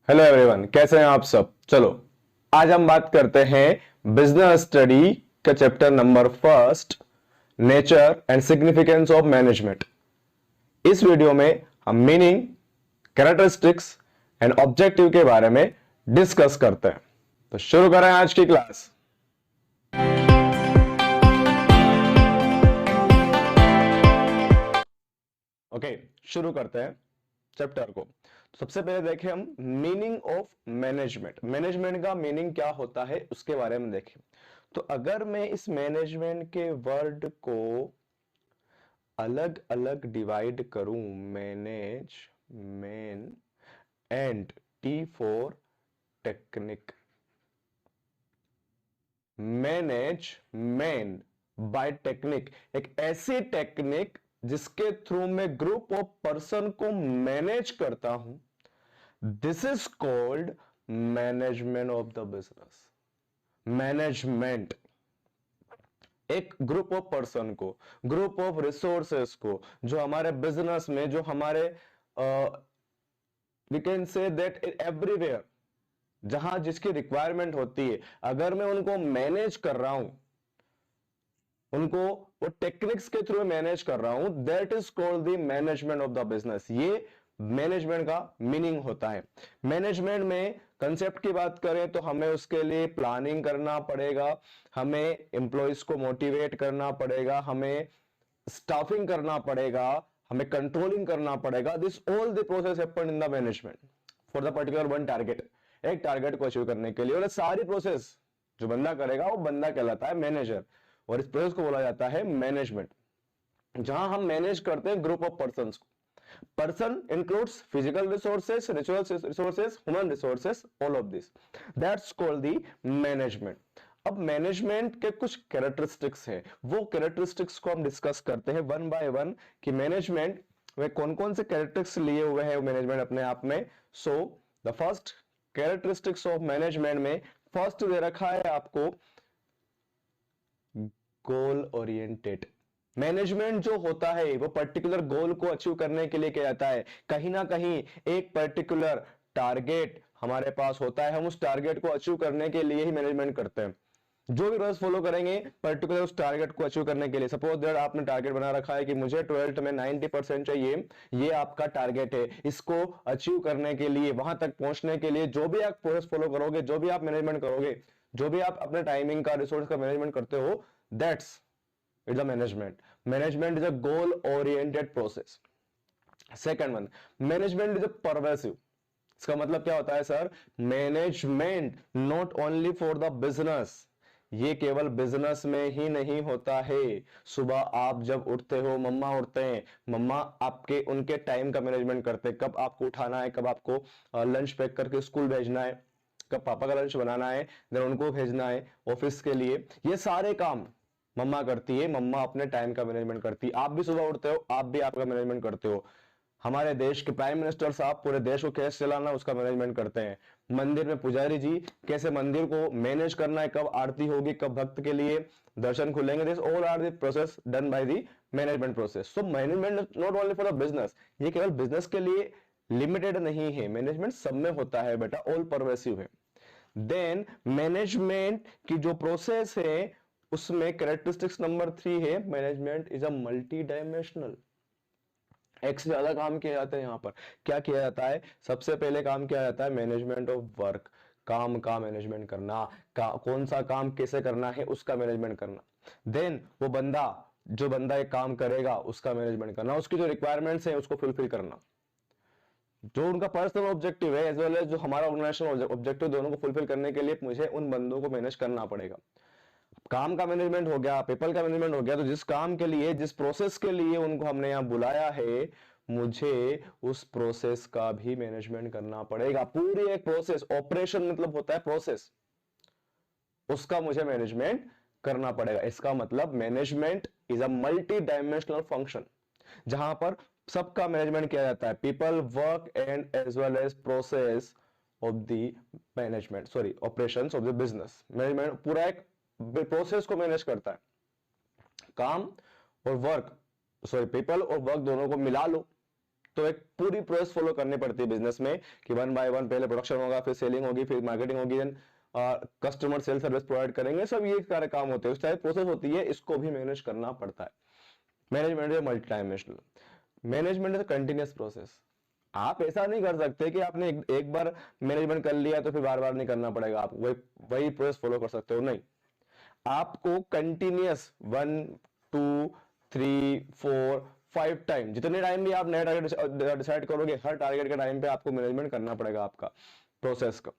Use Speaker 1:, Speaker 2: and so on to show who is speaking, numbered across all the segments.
Speaker 1: Hello everyone, कैसे हैं आप सब। चलो आज हम बात करते हैं बिजनेस स्टडी का chapter number first, nature and significance of management. इस वीडियो में हम मीनिंग, कैरेक्टरिस्टिक्स एंड ऑब्जेक्टिव के बारे में डिस्कस करते हैं। तो शुरू करें आज की क्लास। ओके, शुरू करते हैं चैप्टर को। तो सबसे पहले देखें हम मीनिंग ऑफ मैनेजमेंट। मैनेजमेंट का मीनिंग क्या होता है उसके बारे में देखें। तो अगर मैं इस मैनेजमेंट के वर्ड को अलग अलग डिवाइड करूं, manage, men and T for technique. Manage, men by technique, एक ऐसी टेक्निक जिसके थ्रू मैं ग्रुप ऑफ पर्सन को मैनेज करता हूं। This is called management of the business. Management एक ग्रुप ऑफ पर्सन को, ग्रुप ऑफ रिसोर्सेस को, जो हमारे बिजनेस में, जो हमारे we can say that everywhere, जहां जिसकी रिक्वायरमेंट होती है, अगर मैं उनको मैनेज कर रहा हूं, उनको वो टेक्निक्स के थ्रू मैनेज कर रहा हूं, that is called the management of the business. ये मैनेजमेंट का मीनिंग होता है। मैनेजमेंट में कंसेप्ट की बात करें तो हमें उसके लिए प्लानिंग करना पड़ेगा, हमें एम्प्लॉयज को मोटिवेट करना पड़ेगा, हमें स्टाफिंग करना पड़ेगा, हमें कंट्रोलिंग करना पड़ेगा। This all the process happen in the management for the particular one target. एक टारगेट को अचीव करने के लिए, और सारी प्रोसेस जो बंदा करेगा वो बंदा कहलाता है मैनेजर, और इस प्रोसेस को बोला जाता है मैनेजमेंट। जहां हम मैनेज करते हैं ग्रुप ऑफ पर्संस को। Person includes physical resources, natural resources, human resources, all of this, that's called the management. अब मैनेजमेंट के कुछ कैरेक्टरिस्टिक्स हैं, वो कैरेक्टरिस्टिक्स को हम डिस्कस करते हैं वन बाय वन कि मैनेजमेंट में कौन कौन से कैरेक्टरिस्टिक्स लिए हुए हैं मैनेजमेंट अपने आप में। So the first characteristics of management में फर्स्ट दे रखा है आपको गोल ओरिएंटेड। मैनेजमेंट जो होता है वो पर्टिकुलर गोल को अचीव करने के लिए किया जाता है। कहीं ना कहीं एक पर्टिकुलर टारगेट हमारे पास होता है, हम उस टारगेट को अचीव करने के लिए ही मैनेजमेंट करते हैं। जो भी प्रोसेस फॉलो करेंगे पर्टिकुलर उस टारगेट को अचीव करने के लिए। सपोज दैट आपने टारगेट बना रखा है कि मुझे 12th में 90% चाहिए, ये आपका टारगेट है। इसको अचीव करने के लिए, वहां तक पहुंचने के लिए जो भी आप प्रोसेस फॉलो करोगे, जो भी आप मैनेजमेंट करोगे, जो भी आप अपने टाइमिंग का, रिसोर्स का मैनेजमेंट करते हो, that's it's a management. Management is a goal oriented process. Second one, management is a pervasive. इसका मतलब क्या होता है sir? Management not only for the business, ये केवल बिजनेस में ही नहीं होता है। सुबह आप जब उठते हो, मम्मा उठते हैं, मम्मा आपके उनके टाइम का मैनेजमेंट करते हैं, कब आपको उठाना है, कब आपको लंच पैक करके स्कूल भेजना है, कब पापा का लंच बनाना है, देन उनको भेजना है ऑफिस के लिए। ये सारे काम मम्मा करती है, मम्मा अपने टाइम का मैनेजमेंट करती है। आप भी सुबह उठते हो, आप भी आपका मैनेजमेंट करते हो। हमारे देश के प्राइम मिनिस्टर साहब पूरे देश को कैसे चलाना उसका मैनेजमेंट करते हैं। मंदिर में पुजारी जी कैसे मंदिर को मैनेज करना है, कब आरती होगी, कब भक्त के लिए दर्शन खुलेंगे, this all are the process done by the management process. So management not only for the business, ये केवल बिजनेस के लिए लिमिटेड नहीं है, मैनेजमेंट सब में होता है बेटा, ऑल परवेसिव है। देन मैनेजमेंट की जो प्रोसेस है उसमें कैरेक्टरिस्टिक्स नंबर 3 है, management is a multi dimensional. एक से ज्यादा काम किए जाते हैं। यहां पर क्या किया जाता है? सबसे पहले काम किया जाता है मैनेजमेंट ऑफ वर्क, काम का मैनेजमेंट करना, कौन सा काम कैसे करना है उसका मैनेजमेंट करना। देन वो बंदा, जो बंदा एक काम करेगा उसका मैनेजमेंट करना, उसकी जो रिक्वायरमेंट्स है उसको फुलफिल करना, जो उनका पर्सनल ऑब्जेक्टिव है एज वेल एज जो हमारा ऑर्गेनाइजेशनल ऑब्जेक्टिव, दोनों को फुलफिल करने के लिए मुझे उन बंदों को मैनेज करना पड़ेगा। काम का मैनेजमेंट हो गया, पीपल का मैनेजमेंट हो गया, तो जिस काम के लिए, जिस प्रोसेस के लिए उनको हमने यहां बुलाया है, मुझे उस प्रोसेस का भी मैनेजमेंट करना पड़ेगा। पूरी एक प्रोसेस, ऑपरेशन मतलब होता है प्रोसेस, उसका मुझे मैनेजमेंट करना पड़ेगा। इसका मतलब management is a multi dimensional function, जहां पर सबका मैनेजमेंट किया जाता है, people, work and as well as process of the management, sorry operations of the business. Management पूरा एक प्रोसेस को मैनेज करता है। काम और वर्क, सॉरी पीपल और वर्क दोनों को मिला लो तो एक पूरी प्रोसेस फॉलो करनी पड़ती है बिजनेस में कि 1 बाय 1 पहले प्रोडक्शन होगा, फिर सेलिंग होगी, फिर मार्केटिंग होगी, then customer sale service provide करेंगे, सब ये सारे काम होते हैं, उस टाइप प्रोसेस होती है, इसको भी मैनेज करना पड़ता है। Management is multi dimensional, management is continuous process. आप ऐसा नहीं कर सकते कि आपने एक बार मैनेजमेंट कर लिया तो फिर बार बार नहीं करना पड़ेगा, आप वही प्रोसेस फॉलो कर सकते हो, नहीं, आपको कंटिन्यूअस 1 2 3 4 5 टाइम, जितने टाइम भी आप नया टारगेट डिसाइड करोगे, हर टारगेट के टाइम पे आपको मैनेजमेंट करना पड़ेगा, आपका प्रोसेस का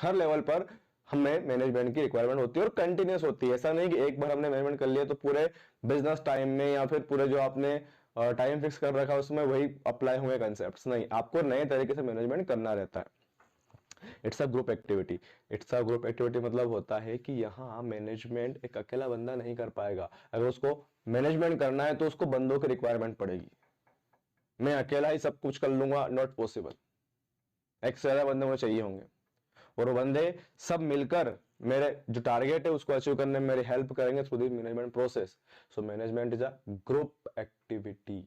Speaker 1: हर लेवल पर हमें मैनेजमेंट की रिक्वायरमेंट होती है और कंटिन्यूअस होती है। ऐसा नहीं कि एक बार हमने मैनेजमेंट कर लिया तो पूरे बिजनेस टाइम में या फिर पूरे जो आपने टाइम फिक्स कर रखा है उसमें वही अप्लाई हुए कंसेप्ट्स, नहीं, आपको नए तरीके से मैनेजमेंट करना रहता है। It's a group activity, it's a group activity मतलब होता है कि यहाँ मैनेजमेंट एक अकेला बंदा नहीं कर पाएगा। अगर उसको मैनेजमेंट करना है तो उसको बंदों की रिक्वायरमेंट पड़ेगी। मैं अकेला ही सब कुछ कर लूंगा, नॉट पॉसिबल, एक से ज्यादा बंदे मुझे चाहिए होंगे और वो बंदे सब मिलकर मेरे जो टारगेट है उसको अचीव करने में मेरी हेल्प करेंगे through the management process. So management is a group activity.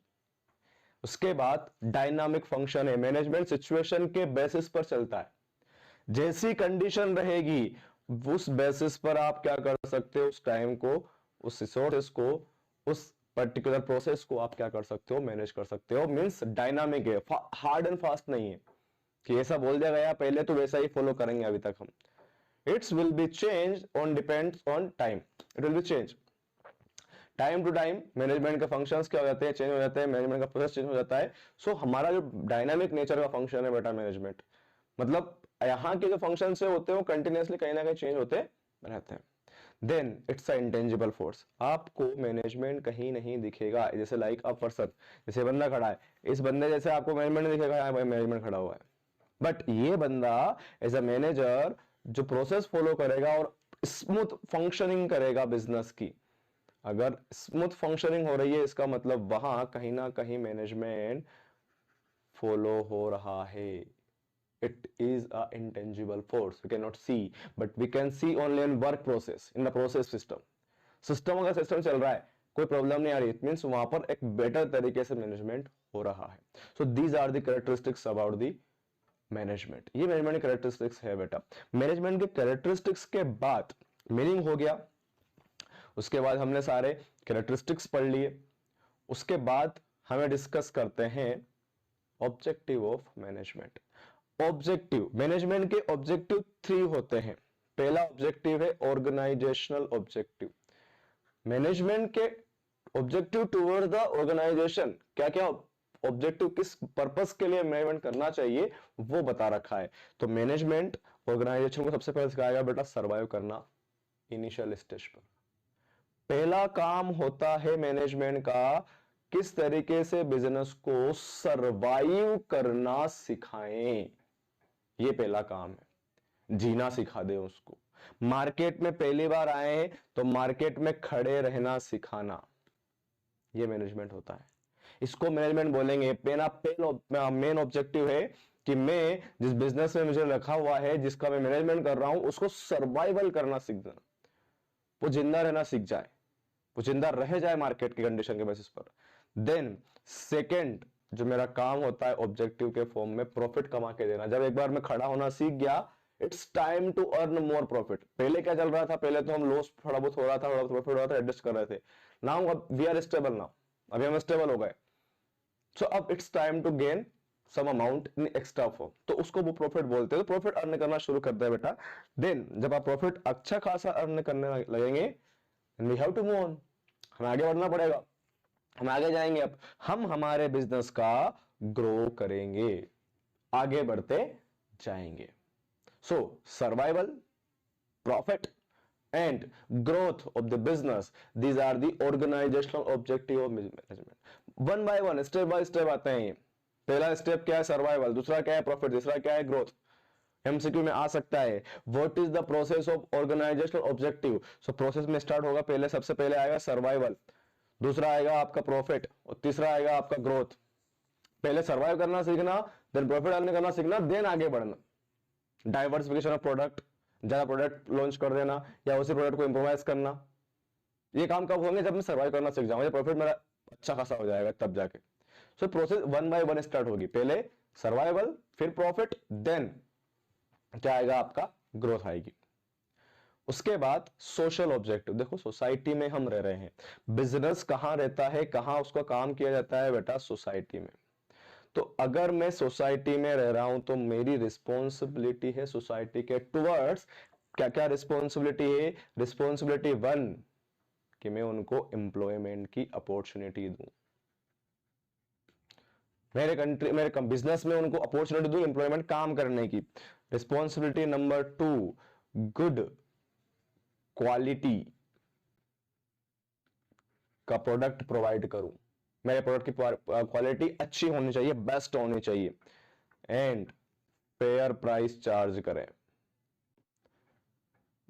Speaker 1: उसके बाद डायनामिक फंक्शन है, मैनेजमेंट सिचुएशन के बेसिस पर चलता है, जैसी कंडीशन रहेगी उस बेसिस पर आप क्या कर सकते हो, उस टाइम को, उस रिसोर्सेस को, उस पर्टिकुलर प्रोसेस को आप क्या कर सकते हो, मैनेज कर सकते हो। मींस डायनामिक है, हार्ड एंड फास्ट नहीं है कि ऐसा बोल दिया गया पहले तो वैसा ही फॉलो करेंगे अभी तक हम। It's will be change on depends on time, it will be change time to time. Management के फंक्शंस क्या हो जाते हैं, चेंज हो जाते हैं, मैनेजमेंट का प्रोसेस चेंज हो जाता है। सो हमारा जो डायनामिक नेचर का फंक्शन है बेटा मैनेजमेंट, मतलब यहाँ के जो फंक्शन से होते हैं वो कंटिन्यूअसली कहीं ना कहीं चेंज होते रहते हैं। Then it's a intangible force, आपको मैनेजमेंट कहीं नहीं दिखेगा, जैसे लाइक अ पर्सन, जैसे बंदा खड़ा है, इस बंदे जैसे आपको मैनेजमेंट नहीं दिखेगा, यहाँ भाई मैनेजमेंट खड़ा हुआ है, बट ये बंदा एज अ मैनेजर जो प्रोसेस फॉलो करेगा और स्मूथ फंक्शनिंग करेगा बिजनेस की, अगर स्मूथ फंक्शनिंग हो रही है इसका मतलब वहां कहीं ना कहीं मैनेजमेंट फॉलो हो रहा है। It is a intangible force we cannot see, but we can see only in work process, in the process system. System अगर सिस्टम चल रहा है, कोई प्रॉब्लम नहीं आ रही, इट मींस वहां पर एक बेटर तरीके से मैनेजमेंट हो रहा है। So these are the characteristics about the management. ये मैनेजमेंट की कैरेक्टरिस्टिक्स है बेटा। मैनेजमेंट के कैरेक्टरिस्टिक्स के बाद मीनिंग हो गया, उसके बाद हमने सारे कैरेक्टरिस्टिक्स पढ़ लिए, उसके बाद हमें डिस्कस करते हैं objective of management. Objective, management के ऑब्जेक्टिव 3 होते हैं। पहला ऑब्जेक्टिव है ऑर्गेनाइजेशनल ऑब्जेक्टिव। मैनेजमेंट के ऑब्जेक्टिव टुवर्ड द ऑर्गेनाइजेशन, क्या क्या ऑब्जेक्टिव किस पर्पस के लिए मैनेजमेंट करना चाहिए वो बता रखा है। तो मैनेजमेंट ऑर्गेनाइजेशन को सबसे पहले सिखाएगा बेटा सर्वाइव करना इनिशियल स्टेज पर। पहला काम होता है मैनेजमेंट का किस तरीके से बिजनेस को सर्वाइव करना सिखाएं, ये पहला काम है, जीना सिखा दे उसको। मार्केट में पहली बार आए तो मार्केट में खड़े रहना सिखाना, ये मैनेजमेंट होता है, इसको मैनेजमेंट बोलेंगे। मेन ऑब्जेक्टिव है कि मैं जिस बिजनेस में मुझे रखा हुआ है, जिसका मैं मैनेजमेंट कर रहा हूं, उसको सर्वाइवल करना सीख देना, वो जिंदा रहना सीख जाए, वो जिंदा रह जाए मार्केट की कंडीशन के बेसिस पर। देन सेकेंड जो मेरा काम होता है ऑब्जेक्टिव के फॉर्म में, प्रॉफिट कमा के देना। जब एक बार मैं खड़ा होना सीख गया, it's time to earn more profit. पहले क्या चल रहा था, पहले तो हम लॉस थोड़ा बहुत हो रहा था, थोड़ा प्रॉफिट हो रहा था, एडजस्ट कर रहे थे। Now we are stable, now अभी हम स्टेबल हो गए। सो अब it's time to gain some amount in extra form, तो उसको वो प्रॉफिट बोलते हैं। तो प्रॉफिट अर्न करना शुरू करते हैं बेटा। देन जब आप प्रॉफिट अच्छा खासा अर्न करने लगेंगे, we have to move on, हमें आगे बढ़ना पड़ेगा, हम आगे जाएंगे। अब हम हमारे बिजनेस का ग्रो करेंगे, आगे बढ़ते जाएंगे। So survival, profit and growth of the business, these are the organisational objective of management. One by one, step by step आते हैं। पहला स्टेप क्या है, सर्वाइवल। दूसरा क्या है, प्रॉफिट। तीसरा क्या है, ग्रोथ। एमसीक्यू में आ सकता है, what is the process of organisational objective. So process में स्टार्ट होगा, पहले सबसे पहले आएगा सर्वाइवल, दूसरा आएगा आपका प्रॉफिट और तीसरा आएगा आपका ग्रोथ। पहले सर्वाइव करना सीखना, देन प्रॉफिट अर्न करना सीखना, देन आगे बढ़ना। डाइवर्सिफिकेशन ऑफ प्रोडक्ट, ज्यादा प्रोडक्ट लॉन्च कर देना या उसी प्रोडक्ट को इंप्रोवाइज करना। ये काम कब होंगे, जब मैं सर्वाइव करना सीख जाऊंगा, प्रॉफिट मेरा अच्छा खासा हो जाएगा तब जाके। So process one by one start होगी, पहले सर्वाइवल, फिर प्रॉफिट, देन क्या आएगा आपका, ग्रोथ आएगी। उसके बाद सोशल ऑब्जेक्टिव, देखो सोसाइटी में हम रह रहे हैं, बिजनेस कहां रहता है, कहां उसका काम किया जाता है बेटा, सोसाइटी में। तो अगर मैं सोसाइटी में रह रहा हूं तो मेरी रिस्पॉन्सिबिलिटी है सोसाइटी के टुवर्ड्स, क्या क्या रिस्पॉन्सिबिलिटी है, रिस्पॉन्सिबिलिटी वन, कि मैं उनको एम्प्लॉयमेंट की अपॉर्चुनिटी दूं, मेरे बिजनेस में उनको अपॉर्चुनिटी दूं एम्प्लॉयमेंट काम करने की। Responsibility number two, good quality का प्रोडक्ट प्रोवाइड करूं, मेरे प्रोडक्ट की क्वालिटी अच्छी होनी चाहिए, बेस्ट होनी चाहिए, एंड फेयर प्राइस चार्ज करें।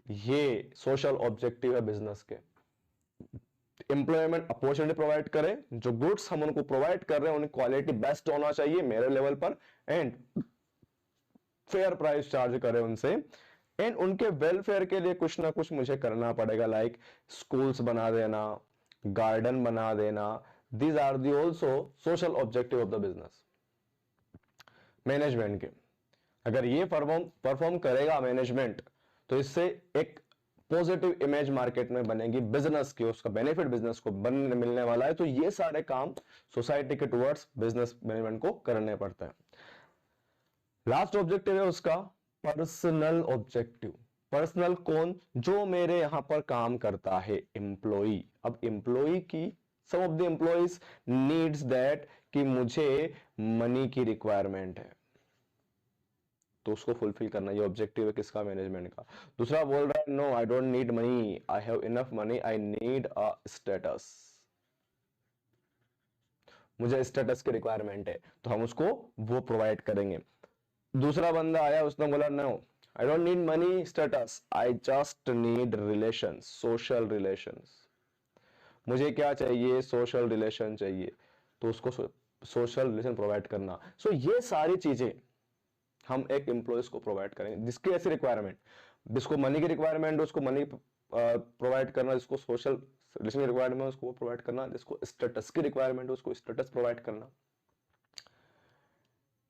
Speaker 1: ये सोशल ऑब्जेक्टिव है बिजनेस के। एम्प्लॉयमेंट अपॉर्चुनिटी प्रोवाइड करें, जो गुड्स हम उनको प्रोवाइड कर रहे हैं उनकी क्वालिटी बेस्ट होना चाहिए मेरे लेवल पर, एंड फेयर प्राइस चार्ज करें उनसे, एंड उनके वेलफेयर के लिए कुछ ना कुछ मुझे करना पड़ेगा, लाइक स्कूल्स बना देना, गार्डन बना देना। These are the also social objective of the business. Management के अगर ये परफॉर्म करेगा मैनेजमेंट, तो इससे एक पॉजिटिव इमेज मार्केट में बनेगी बिजनेस की, उसका बेनिफिट बिजनेस को मिलने वाला है। तो ये सारे काम सोसाइटी के टुवर्ड्स बिजनेस मैनेजमेंट को करने पड़ते हैं। लास्ट ऑब्जेक्टिव है उसका पर्सनल ऑब्जेक्टिव। पर्सनल कौन, जो मेरे यहां पर काम करता है, एम्प्लॉई। अब एम्प्लॉई की some of the employees needs that कि मुझे मनी की रिक्वायरमेंट है, तो उसको फुलफिल करना, ये ऑब्जेक्टिव है किसका, मैनेजमेंट का। दूसरा बोल रहा है no I don't need money, I have enough money, I need a status, मुझे स्टेटस की रिक्वायरमेंट है, तो हम उसको वो प्रोवाइड करेंगे। दूसरा बंदा आया, उसने बोला no I don't need money status, I just need relations, social relations, मुझे क्या चाहिए, सोशल रिलेशन चाहिए, तो उसको सोशल रिलेशन प्रोवाइड करना। सो ये सारी चीजें हम एक एम्प्लॉयज को प्रोवाइड करेंगे, जिसकी ऐसी रिक्वायरमेंट, जिसको मनी की रिक्वायरमेंट है उसको मनी प्रोवाइड करना, जिसको सोशल रिलेशन की रिक्वायरमेंट है उसको प्रोवाइड करना, जिसको स्टेटस की रिक्वायरमेंट है उसको स्टेटस प्रोवाइड करना।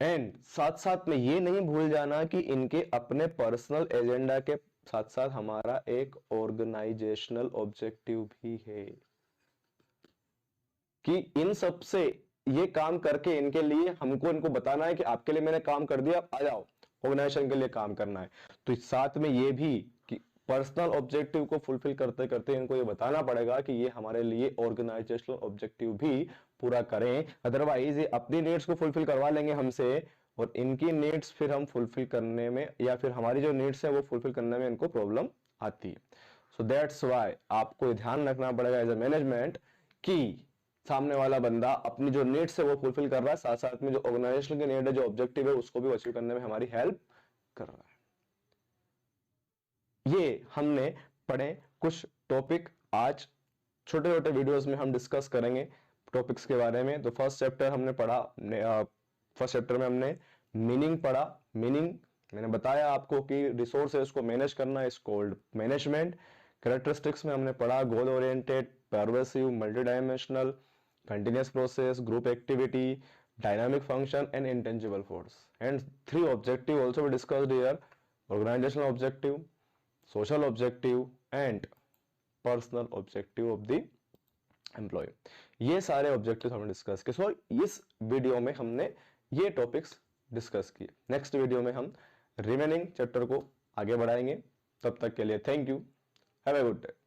Speaker 1: एंड साथ साथ में ये नहीं भूल जाना कि इनके अपने पर्सनल एजेंडा के साथ साथ हमारा एक ऑर्गेनाइजेशनल ऑब्जेक्टिव भी है, कि इन सब से ये काम करके इनके लिए हमको इनको बताना है कि आपके लिए मैंने काम कर दिया, आप आ जाओ, ऑर्गेनाइजेशन के लिए काम करना है। तो साथ में ये भी कि पर्सनल ऑब्जेक्टिव को फुलफिल करते करते इनको ये बताना पड़ेगा कि ये हमारे लिए ऑर्गेनाइजेशनल ऑब्जेक्टिव भी पूरा करें, अदरवाइज ये अपनी नीड्स को फुलफिल करवा लेंगे हमसे, और इनकी नीड्स फिर हम फुलफिल करने में, या फिर हमारी जो नीड्स है वो फुलफिल करने में इनको प्रॉब्लम आती है। सो दैट्स व्हाई आपको ध्यान रखना पड़ेगा एज ए मैनेजमेंट कि सामने वाला बंदा अपनी जो नीड्स है वो फुलफिल कर रहा है, साथ साथ में जो ऑर्गेनाइजेशन की नीड है, जो ऑब्जेक्टिव है, उसको भी अचीव करने में हमारी हेल्प कर रहा है। ये हमने पढ़े कुछ टॉपिक, आज छोटे छोटे वीडियोस में हम डिस्कस करेंगे टॉपिक्स के बारे में। तो फर्स्ट चैप्टर हमने पढ़ा, फर्स्ट चैप्टर में हमने मीनिंग पढ़ा। मीनिंग मैंने बताया आपको कि रिसोर्सेज को मैनेज करना इज कॉल्ड मैनेजमेंट। कैरेक्टरिस्टिक्स में हमने पढ़ा goal oriented, pervasive, multi dimensional, continuous process, group activity, dynamic function and intangible force. And three objective also we discussed here: organizational objective, social objective and personal objective of the employee. ये सारे objectives हमने discuss किए। सो इस video में हमने ये topics discuss किए। Next video में हम रिमेनिंग चैप्टर को आगे बढ़ाएंगे। तब तक के लिए thank you, have a good day.